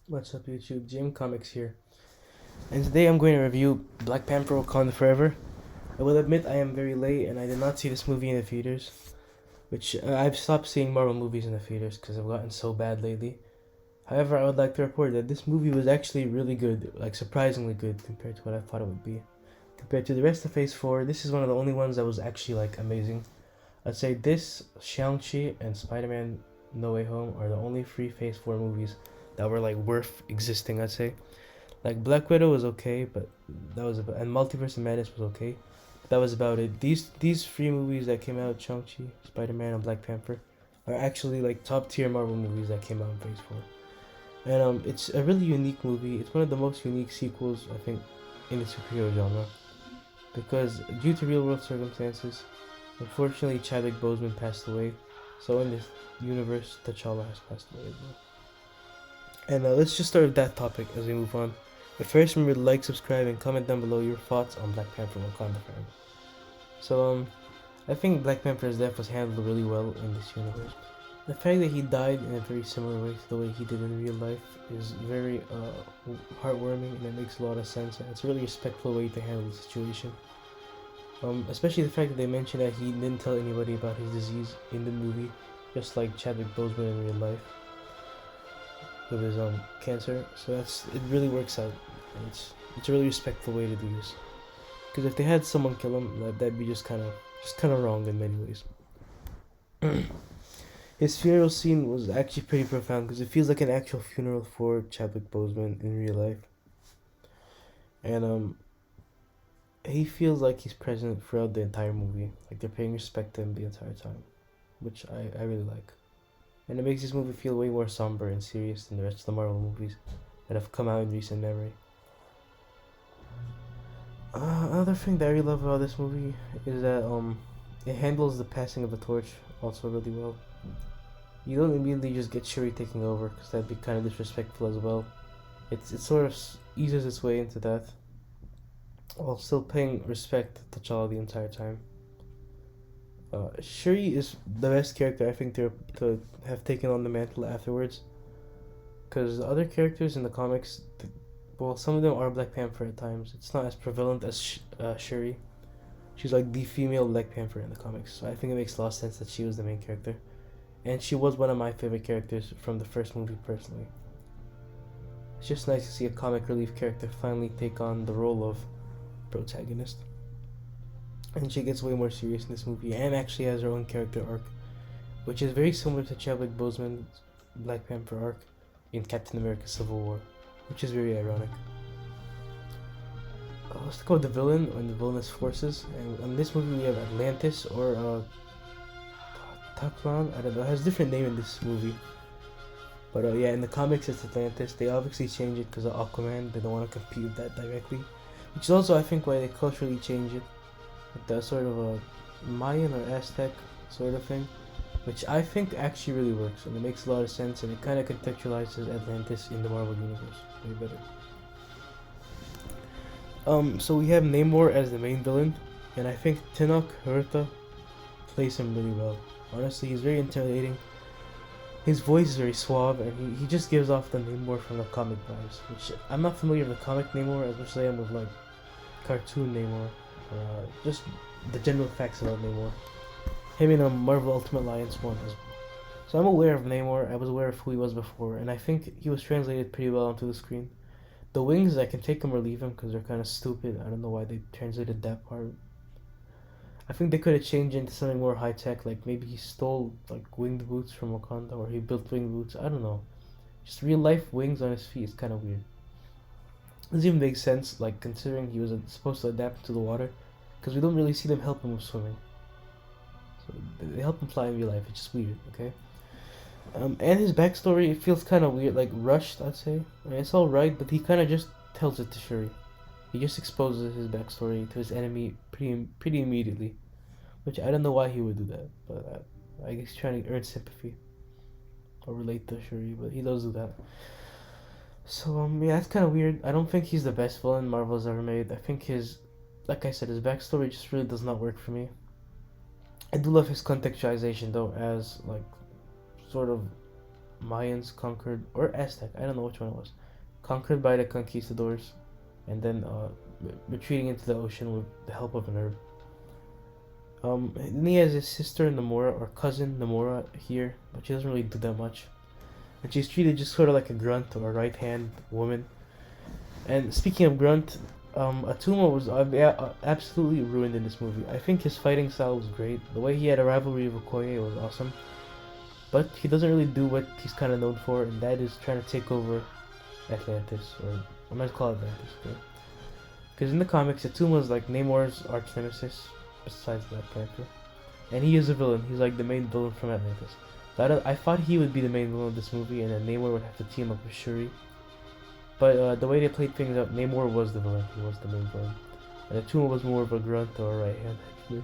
What's up, YouTube? Jim Comics here, and today I'm going to review Black Panther: Wakanda Forever. I will admit I am very late, and I did not see this movie in the theaters. Which I've stopped seeing Marvel movies in the theaters because I've gotten so bad lately. However, I would like to report that this movie was actually really good, like surprisingly good compared to what I thought it would be. Compared to the rest of Phase 4, this is one of the only ones that was actually like amazing. I'd say this, Shang-Chi, and Spider-Man No Way Home are the only three Phase 4 movies that were like worth existing, I'd say. Like Black Widow was okay, but that was about, and Multiverse of Madness was okay. But that was about it. These three movies that came out, Shang-Chi, Spider-Man, and Black Panther, are actually like top tier Marvel movies that came out in Phase 4. And it's a really unique movie. It's one of the most unique sequels I think in the superhero genre because due to real world circumstances, unfortunately Chadwick Boseman passed away. So in this universe, T'Challa has passed away as well. And let's just start with that topic as we move on. But first, remember to like, subscribe, and comment down below your thoughts on Black Panther: Wakanda Forever. So, I think Black Panther's death was handled really well in this universe. The fact that he died in a very similar way to the way he did in real life is very heartwarming, and it makes a lot of sense. And it's a really respectful way to handle the situation. Especially the fact that they mentioned that he didn't tell anybody about his disease in the movie, just like Chadwick Boseman in real life with his cancer. So it really works out. And it's a really respectful way to do this. Because if they had someone kill him, that'd be just kind of wrong in many ways. His funeral scene was actually pretty profound because it feels like an actual funeral for Chadwick Boseman in real life, and he feels like he's present throughout the entire movie. Like they're paying respect to him the entire time, which I really like. And it makes this movie feel way more somber and serious than the rest of the Marvel movies that have come out in recent memory. Another thing that I really love about this movie is that it handles the passing of the torch also really well. You don't immediately just get Shuri taking over because that'd be kind of disrespectful as well. It sort of eases its way into that while still paying respect to T'Challa the entire time. Shuri is the best character I think to have taken on the mantle afterwards, because the other characters in the comics, well, some of them are Black Panther at times. It's not as prevalent as Shuri. She's like the female Black Panther in the comics, so I think it makes a lot of sense that she was the main character, and she was one of my favorite characters from the first movie personally. It's just nice to see a comic relief character finally take on the role of protagonist. And she gets way more serious in this movie and actually has her own character arc, which is very similar to Chadwick Boseman's Black Panther arc in Captain America Civil War, which is very ironic. Let's talk about the villain and the villainous forces. And in this movie we have Atlantis or Taklan, I don't know, it has a different name in this movie. But yeah, in the comics it's Atlantis. They obviously change it because of Aquaman. They don't want to compete with that directly. Which is also, I think, why they culturally change it. Like that sort of a Mayan or Aztec sort of thing. Which I think actually really works. And it makes a lot of sense. And it kind of contextualizes Atlantis in the Marvel Universe way better. So we have Namor as the main villain. And I think Tinoch Huerta plays him really well. Honestly, he's very intimidating. His voice is very suave, and he just gives off the Namor from the comic vibes, which I'm not familiar with the comic Namor as much as I am with like cartoon Namor, just the general facts about Namor. Him in a Marvel Ultimate Alliance 1 as well. So I'm aware of Namor, I was aware of who he was before, and I think he was translated pretty well onto the screen. The wings, I can take him or leave him because they're kind of stupid. I don't know why they translated that part. I think they could have changed into something more high tech, like maybe he stole like winged boots from Wakanda, or he built winged boots. I don't know. Just real life wings on his feet is kind of weird. Doesn't even make sense, like considering he was supposed to adapt to the water, because we don't really see them help him with swimming. So they help him fly in real life. It's just weird, okay? And his backstory, it feels kind of weird, like rushed, I'd say. I mean, it's all right, but he kind of just tells it to Shuri. He just exposes his backstory to his enemy pretty immediately, which I don't know why he would do that, but I guess he's trying to earn sympathy or relate to Shuri, but he does do that. So yeah, that's kind of weird. I don't think he's the best villain Marvel's ever made. I think like I said, his backstory just really does not work for me. I do love his contextualization though, as like sort of Mayans conquered, or Aztec, I don't know which one it was, conquered by the conquistadors, and then retreating into the ocean with the help of an herb. Then he has his sister Namora, or cousin Namora here, but she doesn't really do that much. And she's treated just sort of like a grunt or a right hand woman. And speaking of grunt, Atuma was absolutely ruined in this movie. I think his fighting style was great. The way he had a rivalry with Okoye was awesome. But he doesn't really do what he's kind of known for, and that is trying to take over Atlantis, or I'm gonna call it Atlantis, okay? Because in the comics, Atuma is like Namor's arch nemesis, besides Black Panther, and he is a villain. He's like the main villain from Atlantis. So I thought he would be the main villain of this movie, and then Namor would have to team up with Shuri. But the way they played things out, Namor was the villain. He was the main villain, and Atuma was more of a grunt or a right hand henchman.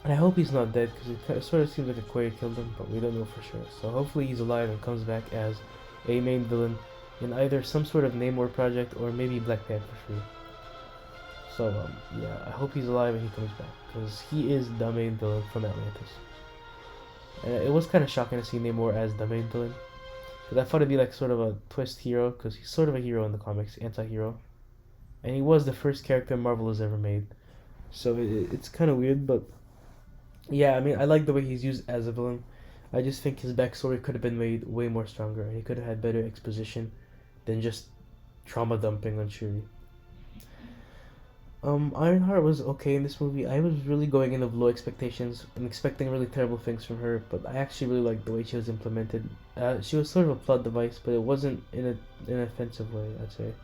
And I hope he's not dead, because it sort of seems like Okoye killed him, but we don't know for sure. So hopefully he's alive and comes back as a main villain in either some sort of Namor project or maybe Black Panther 3. So yeah, I hope he's alive and he comes back, because he is the main villain from Atlantis. And it was kind of shocking to see Namor as the main villain, because I thought it'd be like sort of a twist hero, because he's sort of a hero in the comics, anti-hero. And he was the first character Marvel has ever made. So it's kind of weird, but yeah, I mean, I like the way he's used as a villain. I just think his backstory could have been made way more stronger, and he could have had better exposition than just trauma dumping on Shuri. Ironheart was okay in this movie. I was really going in with low expectations and expecting really terrible things from her, but I actually really liked the way she was implemented. She was sort of a plot device, but it wasn't in an offensive way, I'd say. It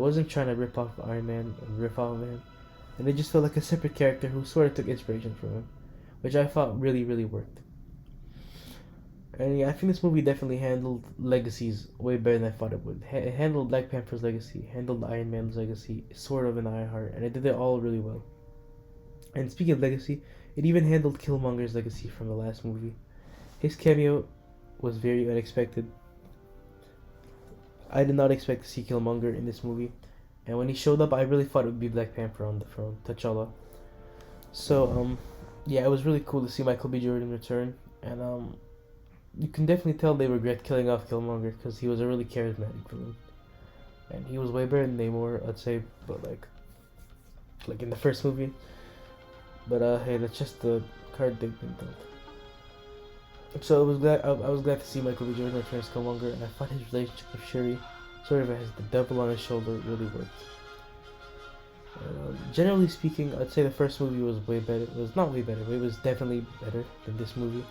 wasn't trying to rip off Iron Man and rip off of him, and it just felt like a separate character who sort of took inspiration from him, which I thought really, really worked. And yeah, I think this movie definitely handled legacies way better than I thought it would. It handled Black Panther's legacy, handled Iron Man's legacy, sort of in Ironheart, and it did it all really well. And speaking of legacy, it even handled Killmonger's legacy from the last movie. His cameo was very unexpected. I did not expect to see Killmonger in this movie, and when he showed up, I really thought it would be Black Panther on the throne, T'Challa. So, yeah, it was really cool to see Michael B. Jordan return, and you can definitely tell they regret killing off Killmonger, because he was a really charismatic villain, and he was way better than Namor, I'd say, but like in the first movie. But hey, that's just the card they've been dealt. So I was glad to see Michael B. Jordan return as Killmonger, and I thought his relationship with Shuri, sort of as the devil on his shoulder, really worked. Generally speaking, I'd say the first movie was way better. It was not way better, but it was definitely better than this movie.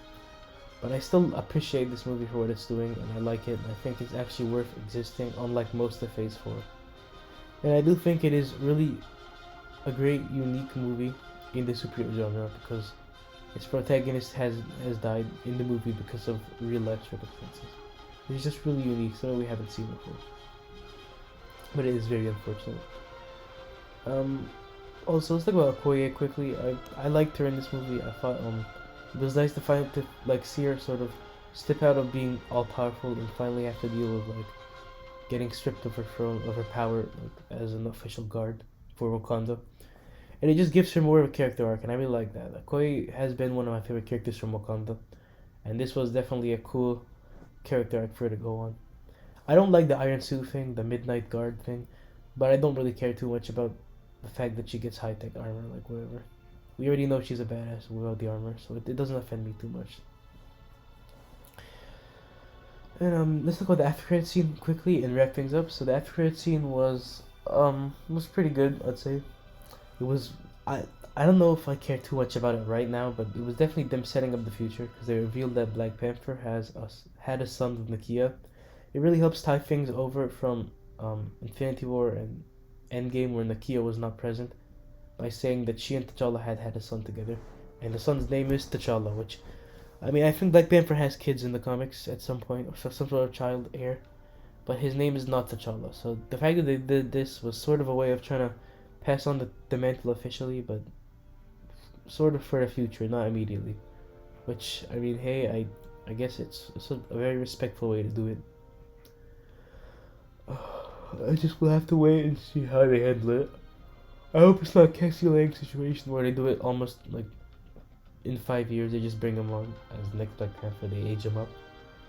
But I still appreciate this movie for what it's doing, and I like it, and I think it's actually worth existing, unlike most of Phase 4. And I do think it is really a great, unique movie in the superhero genre, because its protagonist has died in the movie because of real-life circumstances. It's just really unique, something we haven't seen before. But it is very unfortunate. Also, let's talk about Okoye quickly. I liked her in this movie. I thought it was nice to see her sort of step out of being all powerful and finally have to deal with like getting stripped of her throne, of her power, like, as an official guard for Wakanda. And it just gives her more of a character arc, and I really like that. Okoye has been one of my favorite characters from Wakanda, and this was definitely a cool character arc for her to go on. I don't like the Iron Suit thing, the Midnight Guard thing, but I don't really care too much about the fact that she gets high-tech armor, like whatever. We already know she's a badass without the armor, so it doesn't offend me too much. And let's look at the after credit scene quickly and wrap things up. So the after credit scene was pretty good, I'd say. It was I don't know if I care too much about it right now, but it was definitely them setting up the future, because they revealed that Black Panther had a son with Nakia. It really helps tie things over from Infinity War and Endgame, where Nakia was not present, by saying that she and T'Challa had a son together, and the son's name is T'Challa, which, I mean, I think Black Panther has kids in the comics at some point, or some sort of child heir, but his name is not T'Challa. So the fact that they did this was sort of a way of trying to pass on the mantle officially, but sort of for the future, not immediately. Which, I mean, hey, I guess it's a very respectful way to do it. I just will have to wait and see how they handle it. I hope it's not a Cassie Lang situation where they do it almost like in 5 years. They just bring him on as the next Black Panther. They age him up.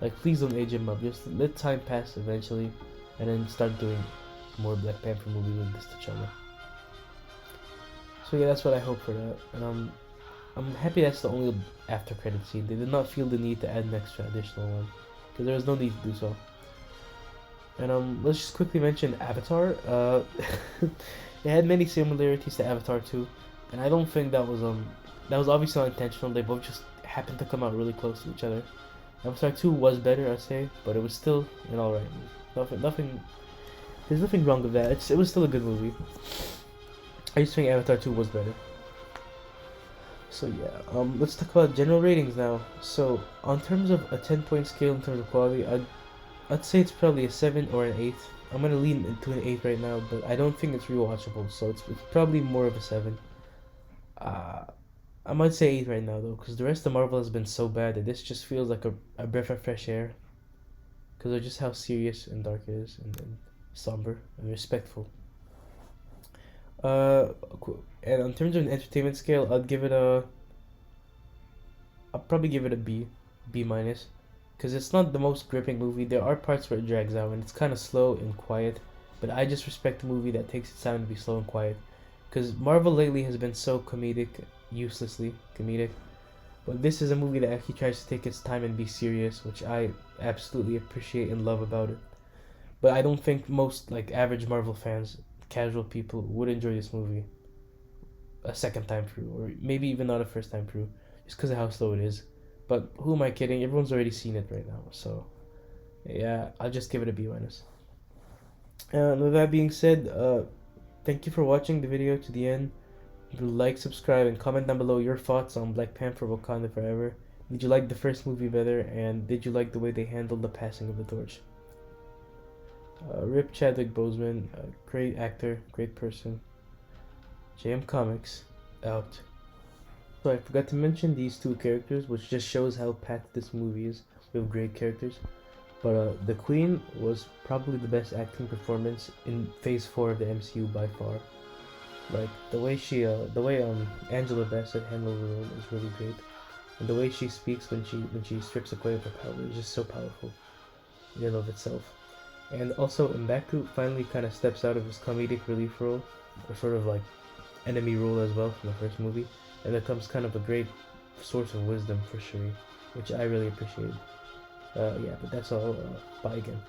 Like, please don't age him up. Just let time pass eventually, and then start doing more Black Panther movies with this T'Challa. So yeah, that's what I hope for that, and I'm happy that's the only after credit scene. They did not feel the need to add an extra additional one, because there was no need to do so. And let's just quickly mention Avatar. It had many similarities to Avatar 2, and I don't think that was obviously not intentional. They both just happened to come out really close to each other. Avatar 2 was better, I'd say, but it was still an alright movie. Nothing. There's nothing wrong with that. It was still a good movie. I just think Avatar 2 was better. So yeah, let's talk about general ratings now. So on terms of a 10-point scale in terms of quality, I'd say it's probably a 7 or an 8. I'm gonna lean into an 8 right now, but I don't think it's rewatchable, so it's probably more of a 7. I might say 8 right now though, because the rest of Marvel has been so bad that this just feels like a breath of fresh air. Because of just how serious and dark it is, and somber and respectful. And in terms of an entertainment scale, I'll probably give it a B minus, because it's not the most gripping movie. There are parts where it drags out and it's kind of slow and quiet, but I just respect a movie that takes its time to be slow and quiet, because Marvel lately has been so comedic, uselessly comedic, but this is a movie that actually tries to take its time and be serious, which I absolutely appreciate and love about it. But I don't think most like average Marvel fans, casual people, would enjoy this movie a second time through, or maybe even not a first time through, just because of how slow it is. But who am I kidding? Everyone's already seen it right now, so yeah, I'll just give it a B minus. And with that being said, thank you for watching the video to the end. Like, subscribe, and comment down below your thoughts on Black Panther: Wakanda Forever. Did you like the first movie better, and did you like the way they handled the passing of the torch? Rip Chadwick Boseman, great actor, great person. JM Comics, out. So I forgot to mention these two characters, which just shows how packed this movie is with great characters. But the Queen was probably the best acting performance in Phase 4 of the MCU by far. Like the way Angela Bassett handled the role is really great, and the way she speaks when she strips away of her power is just so powerful in and of itself. And also, M'Baku finally kind of steps out of his comedic relief role, or sort of like enemy role as well from the first movie, and becomes kind of a great source of wisdom for Shuri, which I really appreciated. Yeah, but that's all. Bye again.